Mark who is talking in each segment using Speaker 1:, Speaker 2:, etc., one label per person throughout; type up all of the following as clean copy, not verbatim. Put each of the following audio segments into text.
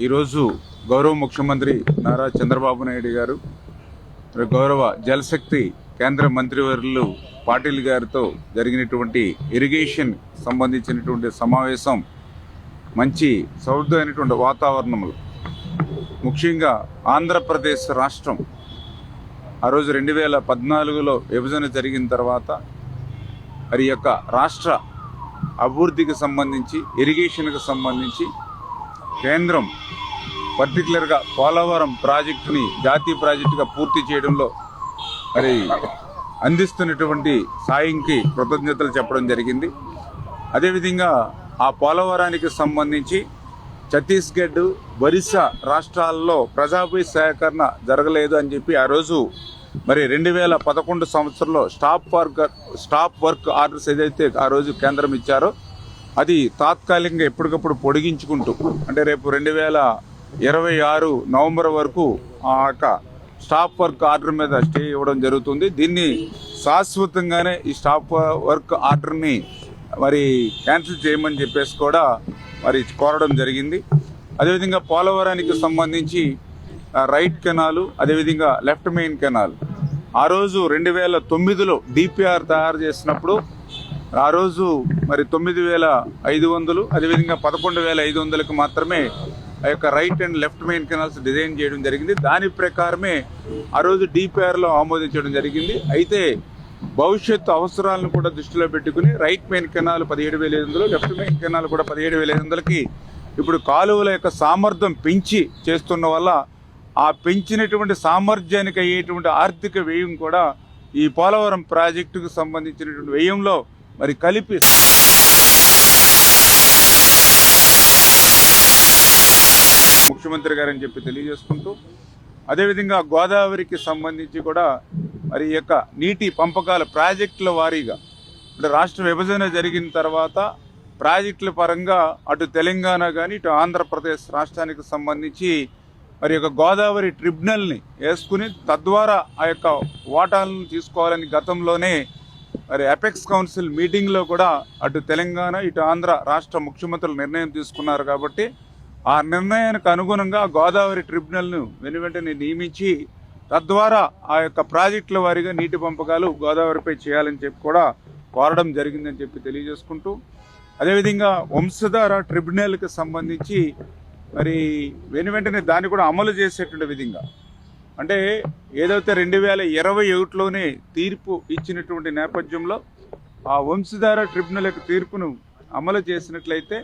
Speaker 1: ఈరోజు గౌరవ ముఖ్యమంత్రి నారా చంద్రబాబు నాయుడు గారు, గౌరవ జలశక్తి కేంద్ర మంత్రివర్యులు పాటిల్ గారితో జరిగినటువంటి ఇరిగేషన్ సంబంధించినటువంటి సమావేశం మంచి సౌహృదమైనటువంటి వాతావరణంలో, ముఖ్యంగా ఆంధ్రప్రదేశ్ రాష్ట్రం ఆ రోజు 2014లో విభజన జరిగిన తర్వాత మరి యొక్క రాష్ట్ర అభివృద్ధికి సంబంధించి, ఇరిగేషన్కి సంబంధించి కేంద్రం పర్టికులర్గా పోలవరం ప్రాజెక్టుని జాతీయ ప్రాజెక్టుగా పూర్తి చేయడంలో మరి అందిస్తున్నటువంటి సాయంకి కృతజ్ఞతలు చెప్పడం జరిగింది. అదేవిధంగా ఆ పోలవరానికి సంబంధించి ఛత్తీస్గఢ్, ఒరిస్సా రాష్ట్రాల్లో ప్రజాపై సేకరణ జరగలేదు అని చెప్పి ఆ రోజు మరి 2011 సంవత్సరంలో స్టాప్ వర్క్ ఆర్డర్స్ ఏదైతే ఆ రోజు కేంద్రం ఇచ్చారో అది తాత్కాలికంగా ఎప్పటికప్పుడు పొడిగించుకుంటూ, అంటే రేపు 2026 నవంబర్ వరకు ఆ యొక్క స్టాప్ వర్క్ ఆర్డర్ మీద స్టే ఇవ్వడం జరుగుతుంది. దీన్ని శాశ్వతంగానే ఈ స్టాప్ వర్క్ ఆర్డర్ని మరి క్యాన్సిల్ చేయమని చెప్పేసి కూడా మరి కోరడం జరిగింది. అదేవిధంగా పోలవరానికి సంబంధించి రైట్ కెనాలు, అదేవిధంగా లెఫ్ట్ మెయిన్ కెనాల్ ఆ రోజు 2009లో డిపిఆర్ తయారు చేసినప్పుడు ఆ రోజు మరి 9,500, అదేవిధంగా 11,500కి మాత్రమే ఆ యొక్క right and left main canals design చేయడం జరిగింది. దాని ప్రకారమే ఆ రోజు డిపిఆర్లో ఆమోదించడం జరిగింది. అయితే భవిష్యత్తు అవసరాలను కూడా దృష్టిలో పెట్టుకుని right main canal 17,500, left main canal కూడా 17,500కి ఇప్పుడు కాలువల యొక్క సామర్థ్యం పెంచి చేస్తున్న వల్ల ఆ పెంచినటువంటి సామర్థ్యానికి అయ్యేటువంటి ఆర్థిక వ్యయం కూడా ఈ పోలవరం ప్రాజెక్టుకు సంబంధించినటువంటి వ్యయంలో మరి కలిపి ముఖ్యమంత్రి గారని చెప్పి తెలియజేసుకుంటూ, అదేవిధంగా గోదావరికి సంబంధించి కూడా మరి యొక్క నీటి పంపకాల ప్రాజెక్టుల వారీగా, అంటే రాష్ట్ర విభజన జరిగిన తర్వాత ప్రాజెక్టుల పరంగా అటు తెలంగాణ కానీ ఇటు ఆంధ్రప్రదేశ్ రాష్ట్రానికి సంబంధించి మరి యొక్క గోదావరి ట్రిబ్యునల్ని వేసుకుని తద్వారా ఆ యొక్క వాటాలను తీసుకోవాలని గతంలోనే మరి అపెక్స్ కౌన్సిల్ మీటింగ్లో కూడా అటు తెలంగాణ ఇటు ఆంధ్ర రాష్ట్ర ముఖ్యమంత్రులు నిర్ణయం తీసుకున్నారు. కాబట్టి ఆ నిర్ణయానికి అనుగుణంగా గోదావరి ట్రిబ్యునల్ను వెనువెంటనే నియమించి తద్వారా ఆ యొక్క ప్రాజెక్టుల వారీగా నీటి పంపకాలు గోదావరిపై చేయాలని చెప్పి కూడా కోరడం జరిగిందని చెప్పి తెలియజేసుకుంటూ, అదేవిధంగా వంశధార ట్రిబ్యునల్కి సంబంధించి మరి వెనువెంటనే దాన్ని కూడా అమలు చేసేటువంటి విధంగా, అంటే ఏదైతే 2021లోనే తీర్పు ఇచ్చినటువంటి నేపథ్యంలో ఆ వంశధార ట్రిబ్యునల్ యొక్క తీర్పును అమలు చేసినట్లయితే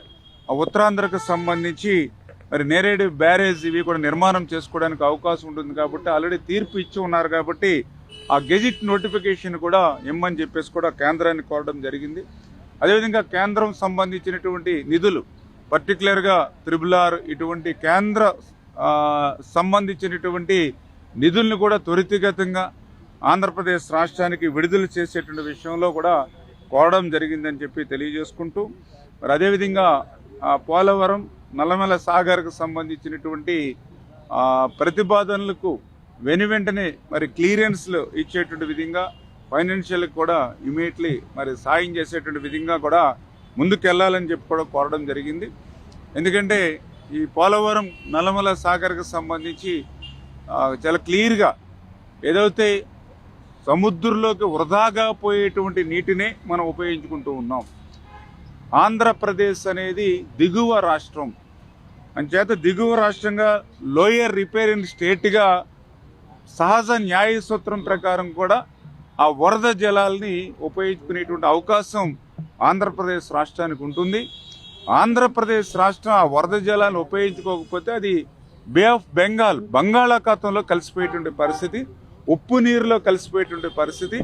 Speaker 1: ఆ ఉత్తరాంధ్రకు సంబంధించి మరి నేరేడు బ్యారేజ్ ఇవి కూడా నిర్మాణం చేసుకోవడానికి అవకాశం ఉంటుంది. కాబట్టి ఆల్రెడీ తీర్పు ఇచ్చి ఉన్నారు కాబట్టి ఆ గెజిట్ నోటిఫికేషన్ కూడా ఇమ్మని చెప్పేసి కూడా కేంద్రాన్ని కోరడం జరిగింది. అదేవిధంగా కేంద్రం సంబంధించినటువంటి నిధులు, పర్టికులర్గా RRR ఇటువంటి కేంద్ర సంబంధించినటువంటి నిధులను కూడా త్వరితగతంగా ఆంధ్రప్రదేశ్ రాష్ట్రానికి విడుదల చేసేటువంటి విషయంలో కూడా కోరడం జరిగిందని చెప్పి తెలియజేసుకుంటూ, మరి అదేవిధంగా పోలవరం నల్లమల సాగర్కు సంబంధించినటువంటి ప్రతిపాదనలకు వెనువెంటనే మరి క్లియరెన్స్లు ఇచ్చేటువంటి విధంగా, ఫైనాన్షియల్ కూడా ఇమీడియట్లీ మరి సాయం చేసేటువంటి విధంగా కూడా ముందుకెళ్లాలని చెప్పి కూడా కోరడం జరిగింది. ఎందుకంటే ఈ పోలవరం నల్లమల సాగర్కు సంబంధించి చాలా క్లియర్గా ఏదైతే సముద్రంలోకి వృధాగా పోయేటువంటి నీటినే మనం ఉపయోగించుకుంటూ ఉన్నాం. ఆంధ్రప్రదేశ్ అనేది దిగువ రాష్ట్రం అంచేత దిగువ రాష్ట్రంగా లోయర్ రిపేరింగ్ స్టేట్గా సహజ న్యాయ సూత్రం ప్రకారం కూడా ఆ వరద జలాల్ని ఉపయోగించుకునేటువంటి అవకాశం ఆంధ్రప్రదేశ్ రాష్ట్రానికి ఉంటుంది. ఆంధ్రప్రదేశ్ రాష్ట్రం ఆ వరద జలాలను ఉపయోగించుకోకపోతే అది బే ఆఫ్ బెంగాల్, బంగాళాఖాతంలో కలిసిపోయేటువంటి పరిస్థితి, ఉప్పు నీరులో కలిసిపోయేటువంటి పరిస్థితి.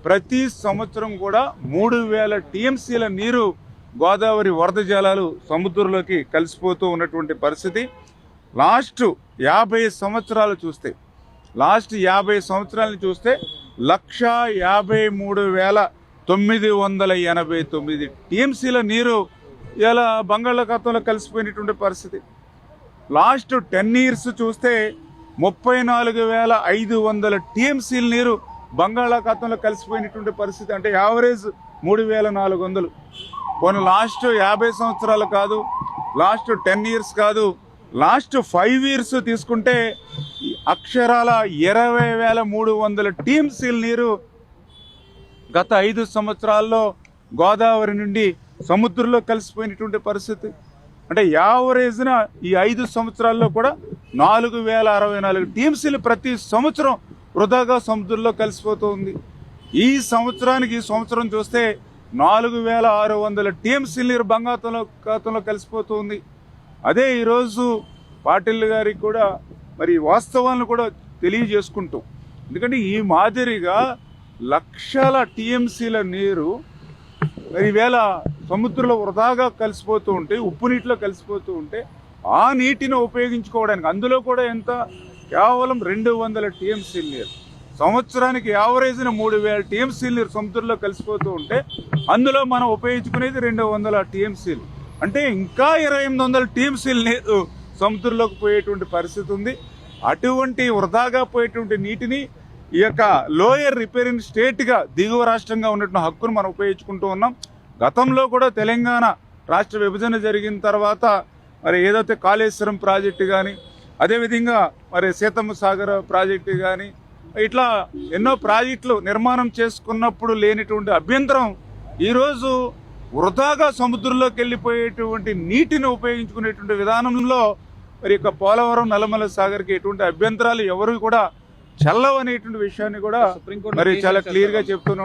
Speaker 1: ప్రతి సంవత్సరం కూడా 3,000 టీఎంసీల నీరు గోదావరి వరద జలాలు సముద్రంలోకి కలిసిపోతూ ఉన్నటువంటి పరిస్థితి. లాస్ట్ 50 సంవత్సరాలు చూస్తే 1,53,989 టీఎంసీల నీరు ఇలా బంగాళాఖాతంలో కలిసిపోయినటువంటి పరిస్థితి. లాస్ట్ 10 ఇయర్స్ చూస్తే 34,500 టీఎంసీల నీరు బంగాళాఖాతంలో కలిసిపోయినటువంటి పరిస్థితి. అంటే యావరేజ్ 3,400. కొన్ని లాస్ట్ 50 సంవత్సరాలు కాదు, లాస్ట్ 10 ఇయర్స్ కాదు, లాస్ట్ 5 years తీసుకుంటే ఈ అక్షరాల 20,300 టీఎంసీల నీరు గత 5 సంవత్సరాల్లో గోదావరి నుండి సముద్రంలో కలిసిపోయినటువంటి పరిస్థితి. అంటే యావరేజ్న ఈ 5 సంవత్సరాల్లో కూడా 4,064 టీఎంసీలు ప్రతి సంవత్సరం వృధాగా సముద్రంలో కలిసిపోతుంది. ఈ సంవత్సరం చూస్తే 4,600 టీఎంసీల నీరు బంగాళాఖాతంలో కలిసిపోతుంది. అదే ఈరోజు పాటిల్ గారికి కూడా మరి వాస్తవాలను కూడా తెలియజేసుకుంటూ, ఎందుకంటే ఈ మాదిరిగా లక్షల టీఎంసీల నీరు మరి ఈవేళ సముద్రంలో వృధాగా కలిసిపోతూ ఉంటే, ఉప్పు నీటిలో కలిసిపోతూ ఉంటే ఆ నీటిని ఉపయోగించుకోవడానికి అందులో కూడా ఎంత కేవలం 200 టీఎంసీల నీరు, సంవత్సరానికి యావరేజ్న 3,000 టీఎంసీల నీరు సముద్రంలో కలిసిపోతూ ఉంటే అందులో మనం ఉపయోగించుకునేది 200 టీఎంసీలు. అంటే ఇంకా 2,800 టీఎంసీల నీరు సముద్రంలోకి పోయేటువంటి పరిస్థితి ఉంది. అటువంటి వృధాగా పోయేటువంటి నీటిని ఈ యొక్క లోయర్ రిపేరింగ్ స్టేట్గా దిగువ రాష్ట్రంగా ఉన్నటువంటి హక్కును మనం ఉపయోగించుకుంటూ ఉన్నాం. గతంలో కూడా తెలంగాణ రాష్ట్ర విభజన జరిగిన తర్వాత మరి ఏదైతే కాళేశ్వరం ప్రాజెక్టు కానీ, అదేవిధంగా మరి సీతమ్మ సాగర్ ప్రాజెక్టు కానీ, ఇట్లా ఎన్నో ప్రాజెక్టులు నిర్మాణం చేసుకున్నప్పుడు లేనిటువంటి అభ్యంతరం ఈరోజు వృధాగా సముద్రంలోకి వెళ్ళిపోయేటువంటి నీటిని ఉపయోగించుకునేటువంటి విధానంలో మరి యొక్క పోలవరం నల్లమల సాగర్కి ఎటువంటి అభ్యంతరాలు ఎవరు కూడా చెల్లవనేటువంటి విషయాన్ని కూడా మరి చాలా క్లియర్గా చెప్తున్నాం.